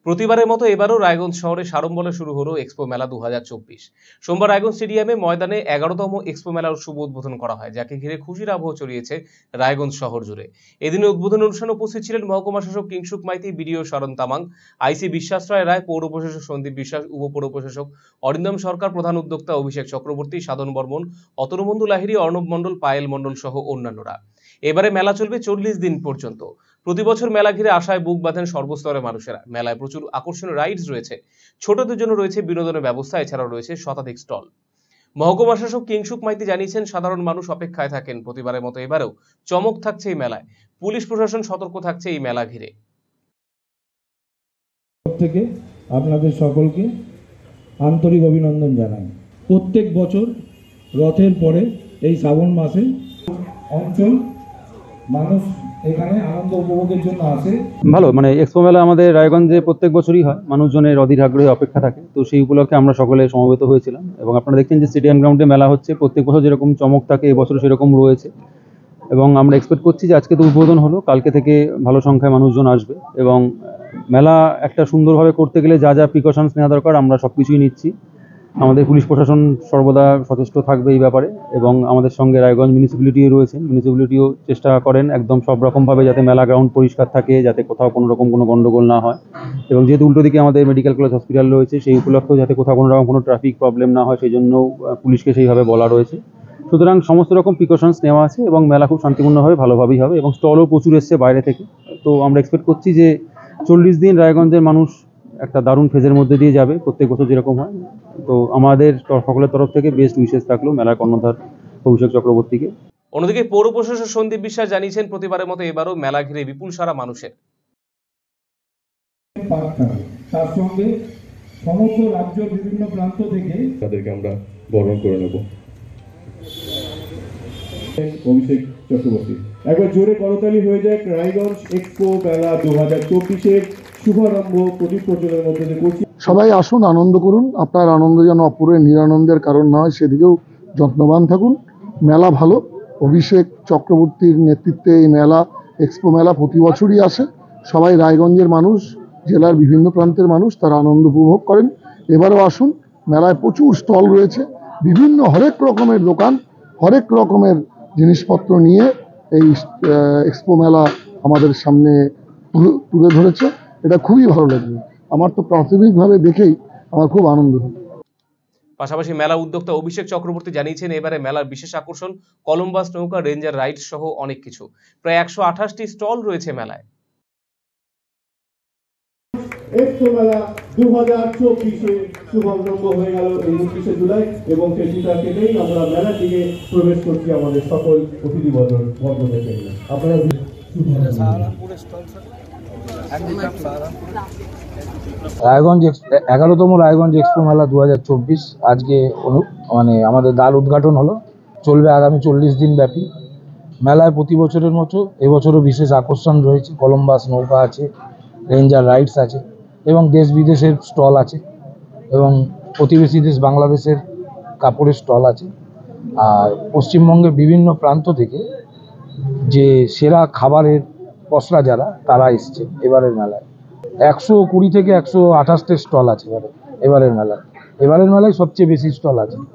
প্রতিবারের মতো এবারও রায়গঞ্জ শহরে সাড়ম্বরে শুরু হলো এক্সপো মেলা 2024। সোমবার রায়গঞ্জ স্টেডিয়ামে ময়দানে 11তম এক্সপো মেলার শুভ উদ্বোধন করা হয়, যাকে ঘিরে খুশির আবহ ছড়িয়েছে রায়গঞ্জ শহর জুড়ে। এদিনে উদ্বোধন অনুষ্ঠানে উপস্থিত ছিলেন মহকুমা শাসক কিংসুক মাইতি, বিডিও শরণ তামাং, আইসি বিশ্বাস রায়, পৌর প্রশাসক সন্দীপ বিশ্বাস, উপপৌর প্রশাসক অরিন্দম সরকার, প্রধান উদ্যোক্তা অভিষেক চক্রবর্তী, সাধন বর্মন, অতনুবন্ধু লাহিড়ী, অর্ণব মণ্ডল, পায়েল মণ্ডল সহ অন্যান্যরা। এবারে মেলা চলবে 40 দিন পর্যন্ত। প্রতি বছর মেলা ঘিরে আশায় বুক বাঁধেন সর্বস্তরের মানুষেরা। মেলায় প্রচুর আকর্ষণীয় রাইডস রয়েছে, ছোটদের জন্য রয়েছে বিনোদনের ব্যবস্থা, এছাড়াও রয়েছে শতাধিক স্টল। মহকুমা শাসক কিংসুক মাইতি জানিয়েছেন, সাধারণ মানুষ অপেক্ষায় থাকেন প্রতিবারের মতো এবারেও চমক থাকছে এই মেলায়। পুলিশ প্রশাসন সতর্ক থাকছে এই মেলা ঘিরে। থেকে আপনাদের সকলকে আন্তরিক অভিনন্দন জানাই। প্রত্যেক বছর রথের পরে এই শ্রাবণ মাসে অঞ্চল মানুষ এখানে আনন্দ উপভোগের জন্য আসে। ভালো, এক্সপো মেলা আমাদের রায়গঞ্জে প্রত্যেক বছরই হয়, মানুষজনের অধীর আগ্রহে অপেক্ষা থাকে। তো সেই উপলক্ষে আমরা সকলে সমবেত হয়েছিলাম এবং আপনারা দেখছেন যে স্টেডিয়াম গ্রাউন্ডে মেলা হচ্ছে। প্রত্যেক বছর যেরকম চমক থাকে এবছর সেরকম রয়েছে এবং আমরা এক্সপেক্ট করছি যে আজকে তো উদ্বোধন হলো, কালকে থেকে ভালো সংখ্যায় মানুষজন আসবে এবং মেলা একটা সুন্দরভাবে করতে গেলে যা যা প্রিকশনস নেওয়া দরকার আমরা সব কিছুই নিচ্ছি। আমাদের পুলিশ প্রশাসন সর্বদা সচেষ্ট থাকবে এই ব্যাপারে এবং আমাদের সঙ্গে রায়গঞ্জ মিউনিসিপ্যালিটিও রয়েছেন। মিউনিসিপ্যালিটিও চেষ্টা করেন একদম সব রকমভাবে যাতে মেলা গ্রাউন্ড পরিষ্কার থাকে, যাতে কোথাও কোনো রকম কোনো গণ্ডগোল না হয়। এবং যেহেতু উল্টো দিকে আমাদের মেডিকেল কলেজ হসপিটাল রয়েছে, সেই উপলক্ষেও যাতে কোথাও কোনো রকম কোনো ট্রাফিক প্রবলেম না হয় সেই জন্য পুলিশকে সেইভাবে বলা রয়েছে। সুতরাং সমস্ত রকম প্রিকশনস নেওয়া আছে এবং মেলা খুব শান্তিপূর্ণভাবে ভালোভাবেই হবে এবং স্টলও প্রচুর এসছে বাইরে থেকে। তো আমরা এক্সপেক্ট করছি যে 40 দিন রায়গঞ্জের মানুষ একটা দারুণ ফেজের মধ্যে দিয়ে যাবে, প্রত্যেক বছর যেরকম হয়। তো আমাদের সকলের তরফ থেকে বেস্ট উইশেস থাকলো মেলার কর্ণধার অভিষেক চক্রবর্তীকে। অন্যদিকে পৌর প্রশাসক সন্দীপ বিশ্বাস জানিয়েছেন, প্রতিবারের মতো এবারও মেলা ঘিরে বিপুল সারা মানুষের। তার সঙ্গে সমস্ত রাজ্যের বিভিন্ন প্রান্ত থেকে তাদেরকে আমরা বরণ করে নেব। অভিষেক চক্রবর্তী, একবার জোরে করতালি হয়ে যায়। রায়গঞ্জ এক্সপো মেলা 2024-এর শুভারম্ভ প্রদীপ প্রজ্বলের মধ্যে দিয়ে করছি। সবাই আসুন, আনন্দ করুন। আপনার আনন্দ যেন অপরের নিরানন্দের কারণ না হয় সেদিকেও যত্নবান থাকুন। মেলা ভালো, অভিষেক চক্রবর্তীর নেতৃত্বে এই মেলা এক্সপো মেলা প্রতি বছরই আসে। সবাই রায়গঞ্জের মানুষ, জেলার বিভিন্ন প্রান্তের মানুষ তারা আনন্দ উপভোগ করেন। এবারেও আসুন, মেলায় প্রচুর স্টল রয়েছে, বিভিন্ন হরেক রকমের দোকান, হরেক রকমের জিনিসপত্র নিয়ে এই এক্সপো মেলা আমাদের সামনে তুলে ধরেছে। এটা খুবই ভালো লাগবে। আমার তো প্রাথমিকভাবে দেখেই আমার খুব আনন্দ হয়। পাশাপাশি মেলা উদ্যোক্তা অভিষেক চক্রবর্তী জানিয়েছেন, এবারে মেলার বিশেষ আকর্ষণ কলম্বাস নৌকা, রেঞ্জার রাইডস সহ অনেক কিছু। প্রায় 128টি স্টল রয়েছে মেলায়। এক্সপো মেলা 2024-এ শুভারম্ভ হয়ে গেল এই 29শে জুলাই এবং সেই চিন্তা কেটেই আমরা মেলা দিকে প্রবেশ করছি আমাদের সকল অতিথিবর্গদের সঙ্গে। আপনারা রায়গঞ্জ 11তম রায়গঞ্জ এক্সপো মেলা 2024 আজকে আমাদের দ্বার উদ্ঘাটন হলো। চলবে আগামী 40 দিন ব্যাপী। মেলায় প্রতি বছরের মতো এবছরও বিশেষ আকর্ষণ রয়েছে। কলম্বাস নৌকা আছে, রেঞ্জার রাইডস আছে এবং দেশ বিদেশের স্টল আছে এবং প্রতিবেশী দেশ বাংলাদেশের কাপড়ের স্টল আছে। আর পশ্চিমবঙ্গের বিভিন্ন প্রান্ত থেকে যে সেরা খাবারের পসরা যারা তারা এসছে এবারের মেলায়। 120 থেকে 128টা স্টল আছে এবারের মেলায়। এবারের মেলায় সবচেয়ে বেশি স্টল আছে।